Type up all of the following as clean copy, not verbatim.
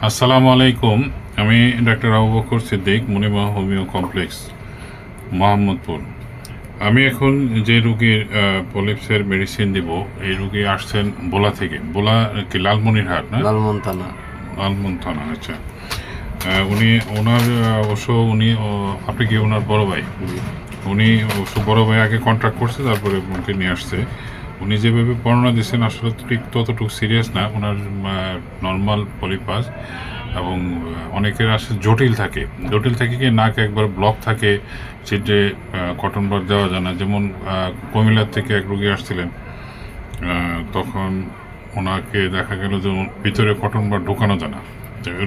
আসসালামু আলাইকুম। আমি doctor Abu Bakar Siddique, Munima homeo complex, Mohammadpur. আমি এখন যে রুগীর পলিপসের মেডিসিন দিব, এই রুগী আসছেন বোলা থেকে। বোলা কি লালমনিরহাট না? লালমন থানা। লালমন থানা, আচ্ছা। উনি ওনার অবশ্য উনি আপনি কি ওনার বড় ভাই? উনি অবশ্য বড় ভাই আগে কন্ট্যাক্ট করছে, তারপরে উনকে নিয়ে আসছে। উনি যেভাবে বর্ণনা দিচ্ছেন আসলে ঠিক ততটুকু সিরিয়াস না। ওনার নর্মাল পলিপাস, এবং অনেকের আসলে জটিল থাকে। জটিল থাকে কি, নাক একবার ব্লক থাকে, ছিদ্রে কটন বার দেওয়া যায় না। যেমন কুমিল্লার থেকে এক রুগী আসছিলেন, তখন ওনাকে দেখা গেল যে ভিতরে কটন বার ঢোকানো যায় না।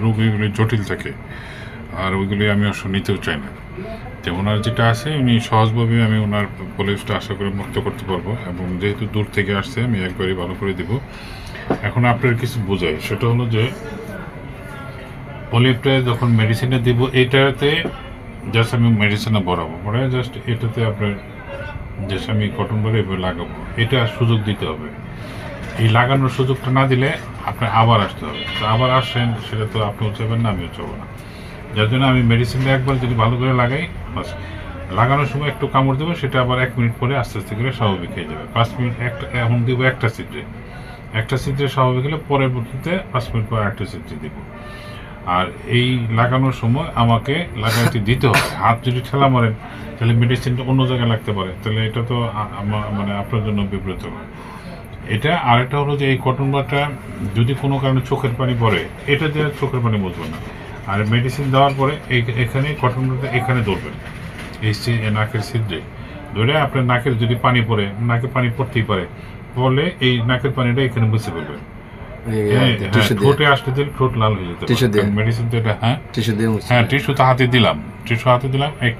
রুগীগুলি জটিল থাকে, আর ওইগুলি আমি আসলে নিতেও চাই না। তো ওনার যেটা আছে, উনি সহজভাবে আমি ওনার পলিপসটা আশা করে মুক্ত করতে পারবো, এবং যেহেতু দূর থেকে আসছে আমি একবারই ভালো করে দিব। এখন আপনার কিছু বোঝাই, সেটা হলো যে পলিপটা যখন মেডিসিনে দিব, এটাতে জাস্ট আমি মেডিসিনে বরাবো, পরে জাস্ট এটাতে আপনার জাস্ট আমি কটন করে এবার লাগাবো, এটা সুযোগ দিতে হবে। এই লাগানোর সুযোগটা না দিলে আপনার আবার আসতে হবে। তো আবার আসছেন, সেটা তো আপনিও চাইবেন না, আমিও চাবো না। যার জন্য আমি মেডিসিনটা একবার যদি ভালো করে লাগাই, বাস লাগানোর সময় একটু কামড় দেবো, সেটা আবার 1 মিনিট পরে আস্তে আস্তে করে স্বাভাবিক হয়ে যাবে। 5 মিনিট একটা এখন দিব একটা ছিদ্রে স্বাভাবিক হলে পরবর্তীতে 5 মিনিট পরে একটা ছিদ্রে দিব। আর এই লাগানোর সময় আমাকে লাগাইতে দিতে হবে। হাত যদি ঠেলা মারেন তাহলে মেডিসিনটা অন্য জায়গায় লাগতে পারে, তাহলে এটা তো মানে আপনার জন্য বিব্রত হয়। এটা আরেকটা হলো যে এই কটন বারটা যদি কোনো কারণে চোখের পানি পড়ে, এটা দিয়ে চোখের পানি বুঝবে না। আর মেডিসিন দেওয়ার পরে এখানে কটন বারটা এখানে ধরবেন, এই নাকের ছিদ্রে ধরে আপনার নাকের যদি পানি পড়ে, নাকে পানি পড়তেই পারে, পড়লে এই নাকের পানিটা এখানে বুঝতে পারবেন। ঠোঁটে আসতে দিলে ঠোঁট লাল হয়ে যেতে পারে, মেডিসিন তো এটা। হ্যাঁ, টিস্যু তো হাতে দিলাম,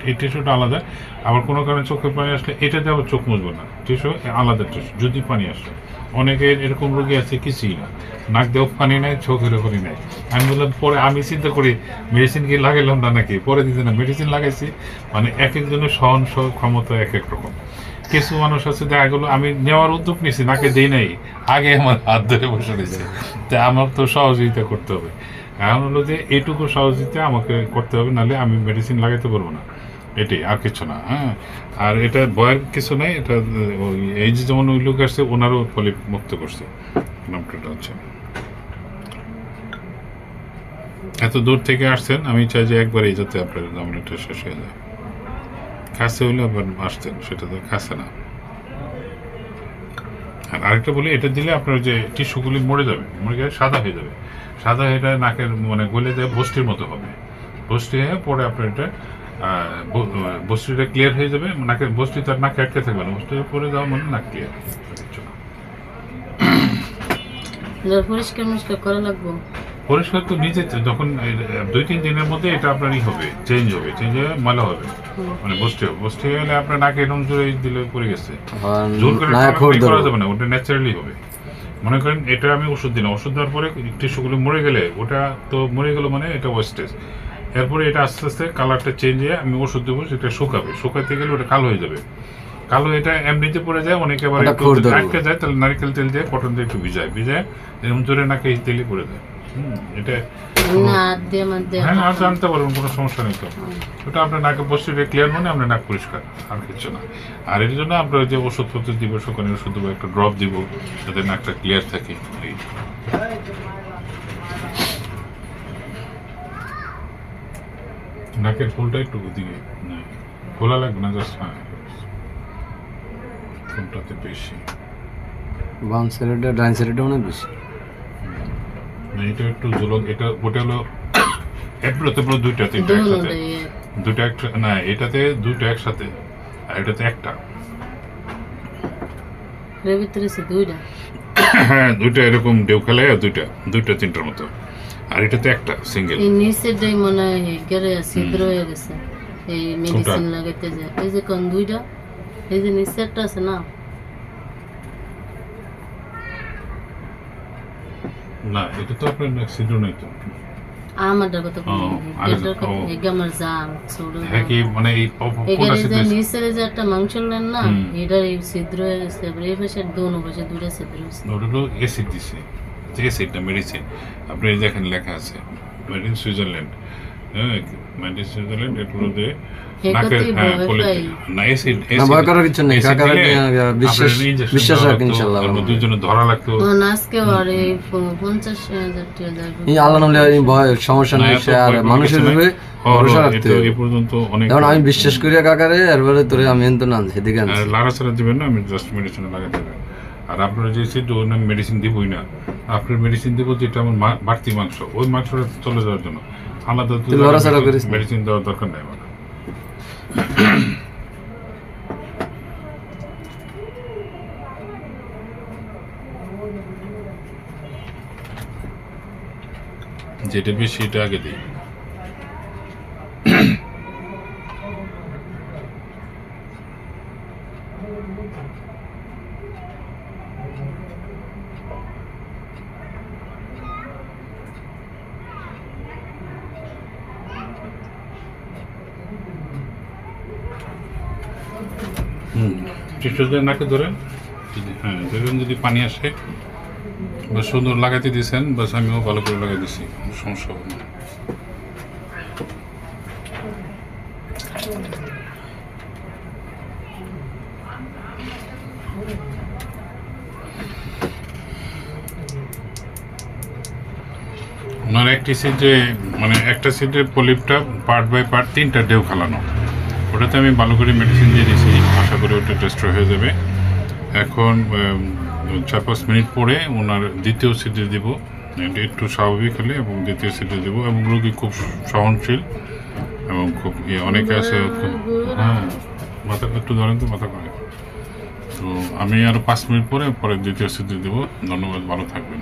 এই টিস্যুটা আলাদা। আবার কোনো কারণে চোখের পানি আসলে এটা দিয়ে আবার চোখ মুছবো না, টিস্যু আলাদা টিস্যু যদি পানি আসে। অনেকের এরকম রোগী আছে কিছুই না, নাক দেওয়া পানি নেয়, চোখেরও পানি নেয়। আমি বললাম, পরে আমি চিন্তা করি মেডিসিন কি লাগাইলাম না নাকি, পরে দিতে না মেডিসিন লাগাইছি। মানে এক একজনের সহন ক্ষমতা এক এক রকম। কিছু মানুষ আছে দেখা গেলো আমি নেওয়ার উদ্যোগ নিয়েছি, নাকে দেই নাই, আগে আমার হাত ধরে বসে রয়েছে। তাই আমার তো সহযোগিতা করতে হবে। এখন হলো যে এইটুকু সহযোগিতা আমাকে করতে হবে, নাহলে আমি মেডিসিন লাগাইতে পারবো না। এটাই, আর কিছু না। হ্যাঁ, আর এটা ভয়ের কিছু নেই। এটা এই যে যেমন ওই লোক আসছে, ওনারও পলিপ মুক্ত করছে, নামটা হচ্ছে। এত দূর থেকে আসছেন, আমি চাই যে একবারই যাতে আপনার জামানটা শেষ হয়ে যায়। কাছে হলে আবার আসতেন, সেটা তো কাছে না। আর আরেকটা বলি, এটা দিলে আপনার যে টিস্যুগুলি মরে যাবে, মরে গেলে সাদা হয়ে যাবে। সাদা হয়ে নাকের মানে গলে যায়, বস্তির মতো হবে। বস্তি হয়ে পরে আপনার এটা বস্তিটা ক্লিয়ার হয়ে যাবে। নাকের বস্তি তার নাকে আটকে থাকবে না, বস্তি পরে যাওয়া মানে নাক ক্লিয়ার। পরিষ্কার করা লাগবে। পরিষ্কার তো নিজে, যখন 2-3 দিনের মধ্যে এটা আপনার চেঞ্জ হয়ে ময়লা হবে, মানে বস্তি হয়ে গেলে আপনার নাকে এরকম জোরে দিলে পড়ে গেছে, জোর করে করা যাবে না, ওটা ন্যাচারালি হবে। মনে করেন এটা আমি ওষুধ দিলাম, ওষুধ দেওয়ার পরে টিস্যুগুলো মরে গেলে, ওটা তো মরে গেল মানে এটা ওয়েস্টেজ। এরপরে এটা আস্তে আস্তে কালারটা চেঞ্জ হয়ে আমি ওষুধ দেবো, সেটা শুকাতে গেলে ওটা কালো হয়ে যাবে। কালো এটা এমনিতে পড়ে যায়, অনেকে আবার আটকে যায়, তাহলে নারকেল তেল দিয়ে কটন দিয়ে একটু ভিজায় এরকম জোরে নাকে তেলে পড়ে যায়। এটা হ্যাঁ, আর জানতে পারবেন, কোনো সমস্যা নেই। তো ওটা আপনার নাকে বসে ক্লিয়ার, মানে আপনার নাক পরিষ্কার, আর কিছু না। আর এর জন্য আমরা যে ওষুধপত্র দিব, সকালে ওষুধ দেবো, একটা ড্রপ দিব, যাতে নাকটা ক্লিয়ার থাকে। নাকের ফুলটা একটু দিকে খোলা লাগবে না, জাস্ট হ্যাঁ, ফুলটাতে বেশি বাম সাইডে ডান সাইডে মানে বেশি। এটা একটু ঝুলক, এটা ওটা হলো এগুলোতে পুরো দুইটা একটা না, এটাতে দুইটা একসাথে, আর এটাতে একটা। হ্যাঁ, দুইটা এরকম ঢেউ খেলায়, দুইটা 3টার মতো, আর এটাতে একটা সিঙ্গেল। এই নিচেরটাই মনে হয় গেরে ছিদ্র হয়ে গেছে, এই মেডিসিন লাগাইতে যায়। এই যে কোন দুইটা, এই যে নিচেরটা আছে না, না এটা তো আপনার ছিদ্র নেই তো। আমারটা কত আমার জাম ছোট, হ্যাঁ কি মানে এই নিচের যে একটা মাংস নেন না, এটার এই ছিদ্র হয়ে গেছে। এই পাশে দোনো পাশে দুইটা ছিদ্র হয়েছে, ওটা তো অ্যাসিড দিছে, হচ্ছে অ্যাসিড না মেডিসিন। আপনি এই দেখেন লেখা আছে মেড ইন সুইজারল্যান্ড, হ্যাঁ মেড ইন সুইজারল্যান্ড, এগুলো দিয়ে নাকের না অ্যাসিড না ভয় করার কিছু নেই, কাকারা বিশ্বাস রাখ ইনশাল্লাহ। দুজনে ধরা লাগতো আজকে আর এই 50,000 টাকা যাবে। এই আল্লাহ নামে এই ভয় সমস্যা নেই, সে আর মানুষের উপরে ভরসা রাখতে হবে। এই পর্যন্ত অনেক যেমন আমি বিশ্বাস করি কাকারে, এরপরে তোরে আমি এনতো না সেদিকে আনছি। লাড়াচাড়া দিবেন না, আমি জাস্ট মেডিসিন লাগাতে দেবেন। আর আপনার যে সিদ্ধ ওই নাম মেডিসিন দিবই না, আপনার মেডিসিন দেবো যেটা আমার বাড়তি মাংস, ওই মাংসটা চলে যাওয়ার জন্য আলাদা লড়াচড়া করিস না। মেডিসিন দেওয়ার দরকার নেই আমার। যেটা বেশি সেটা আগে দিই। টিস্যুতে নাকে ধরেন, হ্যাঁ ধরেন, যদি পানি আসে বা সুন্দর লাগাতে দিয়েছেন, বাস আমিও ভালো করে লাগাই দিছি, সমস্যা হবে না। ওনার একটি সিটে মানে একটা সিটের পলিপটা পার্ট বাই পার্ট 3টা ঢেউ খালানো, ওটাতে আমি ভালো করে মেডিসিন দিয়ে দিয়েছি, আশা করি ওটা ডেস্ট্রয় হয়ে যাবে। এখন 4-5 মিনিট পরে ওনার দ্বিতীয় সিটে দিব, একটু স্বাভাবিক হলে, এবং দ্বিতীয় সিটে দিব। এবং রোগী খুব সহনশীল এবং খুব অনেকে আছে হ্যাঁ মাথা একটু ধরেন তো, মাথা করে। তো আমি আরও 5 মিনিট পরে দ্বিতীয় সিটে দেবো। ধন্যবাদ, ভালো থাকবেন।